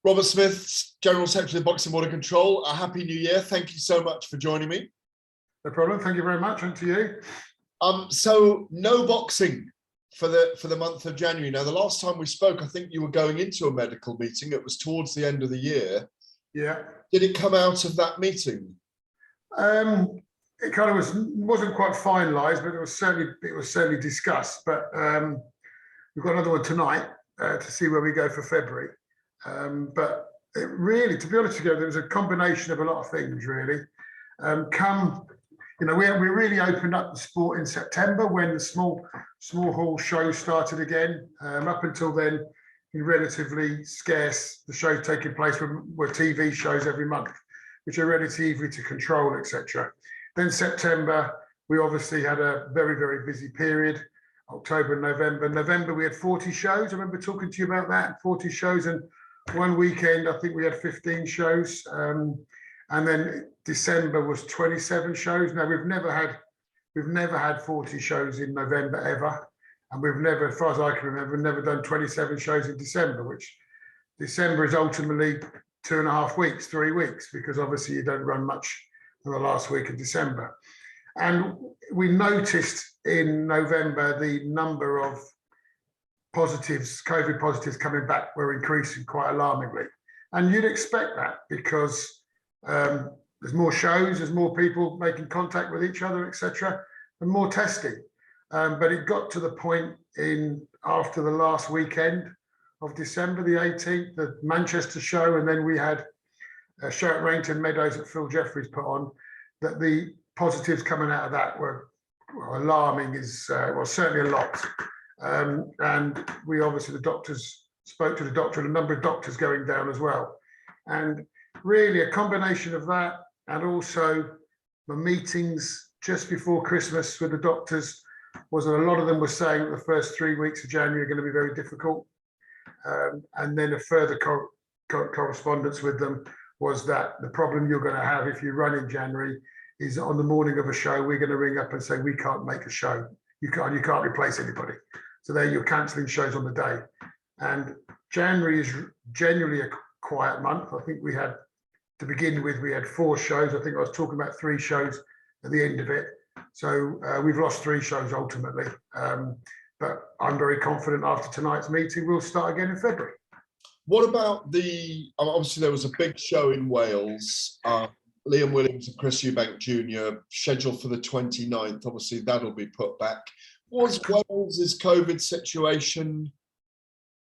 Robert Smith, General Secretary of Boxing Border Control. A happy new year. Thank you so much for joining me. No problem. Thank you very much, and to you. So no boxing for the month of January. Now, the last time we spoke, I think you were going into a medical meeting. It was towards the end of the year. Yeah. Did it come out of that meeting? It kind of wasn't quite finalised, but it was certainly discussed. But we've got another one tonight to see where we go for February. But it really, to be honest with you, there was a combination of a lot of things really. We really opened up the sport in September when the small hall shows started again. Up until then, relatively scarce. The shows taking place were TV shows every month, which are relatively easy to control, etc. Then September, we obviously had a very, very busy period. October and November. November, we had 40 shows. I remember talking to you about that, 40 shows. And one weekend, I think we had 15 shows. And then December was 27 shows. Now, we've never had 40 shows in November ever. And we've never, as far as I can remember, never done 27 shows in December, which December is ultimately 2.5 weeks, 3 weeks, because obviously you don't run much in the last week of December. And we noticed in November the number of positives, COVID positives coming back were increasing quite alarmingly. And you'd expect that because there's more shows, there's more people making contact with each other, etc., and more testing. But it got to the point after the last weekend of December, the 18th, the Manchester show, and then we had a show at Rainton Meadows that Phil Jeffries put on, that the positives coming out of that were alarming, certainly a lot. And we obviously, the doctors spoke to the doctor, and a number of doctors going down as well. And really a combination of that, and also the meetings just before Christmas with the doctors, was that a lot of them were saying that the first 3 weeks of January are going to be very difficult. And then a further correspondence with them was that the problem you're going to have if you run in January is on the morning of a show, we're going to ring up and say, we can't make a show. You can't replace anybody. So there you're cancelling shows on the day. And January is generally a quiet month. I think we had, to begin with, we had 4 shows. I think I was talking about 3 shows at the end of it. So we've lost 3 shows ultimately. But I'm very confident after tonight's meeting, we'll start again in February. What about obviously there was a big show in Wales, Liam Williams and Chris Eubank Jr. scheduled for the 29th. Obviously that'll be put back. Was Wales's COVID situation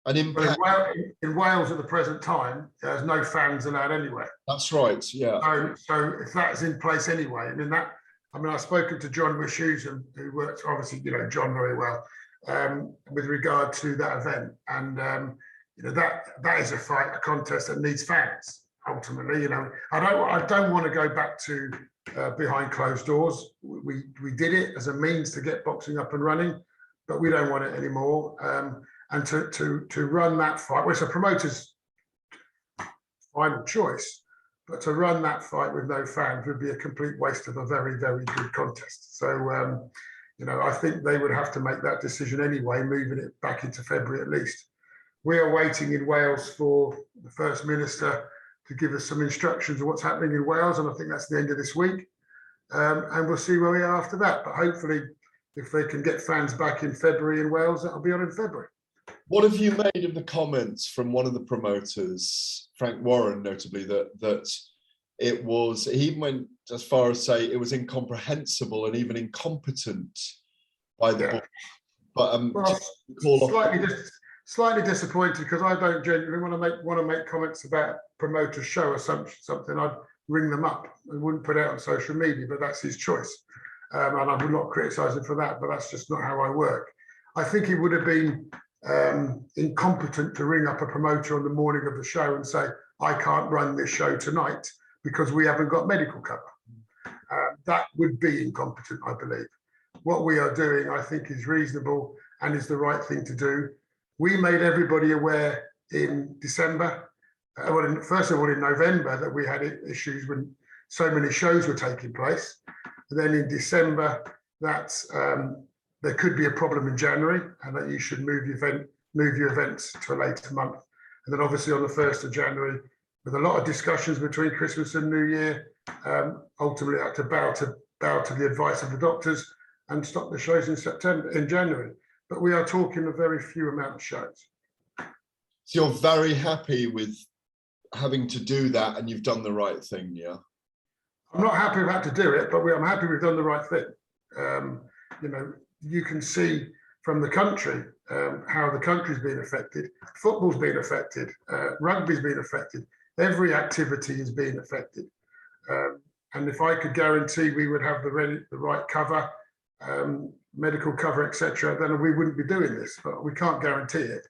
an impact? Well, in Wales at the present time, there's no fans allowed anywhere. That's right, yeah. So if that's in place anyway, I've spoken to John Wishusen, who works, obviously, John very well, with regard to that event. And that is a contest that needs fans. Ultimately, I don't want to go back to behind closed doors. We did it as a means to get boxing up and running, but we don't want it anymore. And to run that fight, well, it's a promoter's final choice, but to run that fight with no fans would be a complete waste of a very, very good contest. So, I think they would have to make that decision anyway, moving it back into February at least. We are waiting in Wales for the First Minister to give us some instructions of what's happening in Wales, and I think that's the end of this week. And we'll see where we are after that. But hopefully, if they can get fans back in February in Wales, that'll be on in February. What have you made of the comments from one of the promoters, Frank Warren, notably, that it was, he even went as far as say it was incomprehensible and even incompetent by the board? But slightly disappointed, because I don't genuinely want to make comments about promoter show or something. I'd ring them up and wouldn't put it out on social media, but that's his choice. And I would not criticise him for that, but that's just not how I work. I think it would have been incompetent to ring up a promoter on the morning of the show and say, I can't run this show tonight because we haven't got medical cover. That would be incompetent, I believe. What we are doing, I think, is reasonable and is the right thing to do. We made everybody aware in December, first of all in November, that we had issues when so many shows were taking place. And then in December, that there could be a problem in January and that you should move your events to a later month. And then obviously on the 1st of January, with a lot of discussions between Christmas and New Year, ultimately had to bow to the advice of the doctors and stop the shows in January. But we are talking a very few amount of shows. So you're very happy with having to do that, and you've done the right thing, yeah? I'm not happy we've had to do it, but I'm happy we've done the right thing. You can see from the country how the country's been affected. Football's been affected. Rugby's been affected. Every activity is being affected. And if I could guarantee we would have the right cover, medical cover, etc., then we wouldn't be doing this, but we can't guarantee it.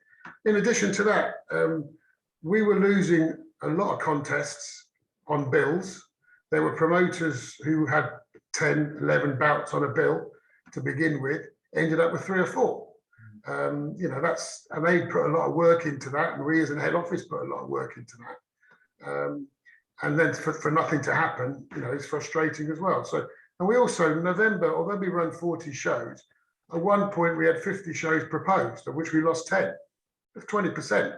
In addition to that, we were losing a lot of contests on bills. There were promoters who had 10, 11 bouts on a bill to begin with, ended up with 3 or 4. And they put a lot of work into that, and we as a head office put a lot of work into that. And then for nothing to happen, it's frustrating as well. So, and we also, in November, although we run 40 shows, at one point we had 50 shows proposed, of which we lost 10. That's 20%.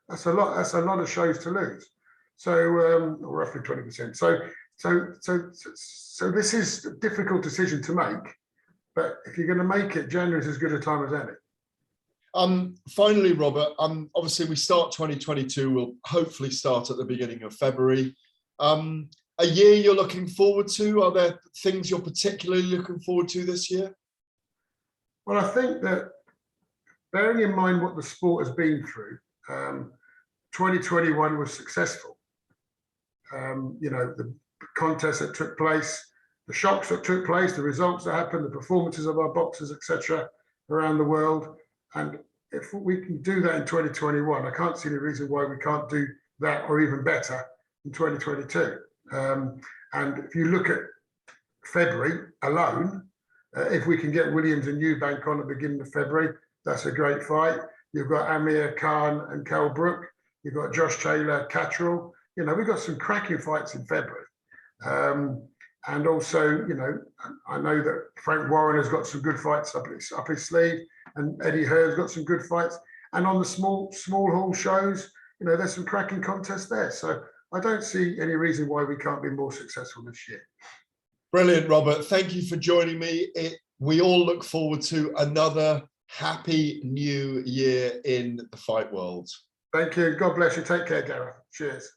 That's a lot. That's a lot of shows to lose. So, or roughly 20%. So this is a difficult decision to make. But if you're going to make it, January is as good a time as any. Finally, Robert, obviously we start 2022. We'll hopefully start at the beginning of February. A year you're looking forward to? Are there things you're particularly looking forward to this year? Well, I think that bearing in mind what the sport has been through, 2021 was successful. The contests that took place, the shocks that took place, the results that happened, the performances of our boxers, etc., around the world. And if we can do that in 2021, I can't see any reason why we can't do that or even better in 2022. And if you look at February alone, if we can get Williams and Eubank on at the beginning of February, that's a great fight. You've got Amir Khan and Kell Brook. You've got Josh Taylor, Catterall. We've got some cracking fights in February. And also, I know that Frank Warren has got some good fights up his sleeve, and Eddie Hearn's got some good fights. And on the small hall shows, there's some cracking contests there. So I don't see any reason why we can't be more successful this year. Brilliant, Robert. Thank you for joining me. We all look forward to another happy new year in the fight world. Thank you. God bless you. Take care, Gareth. Cheers.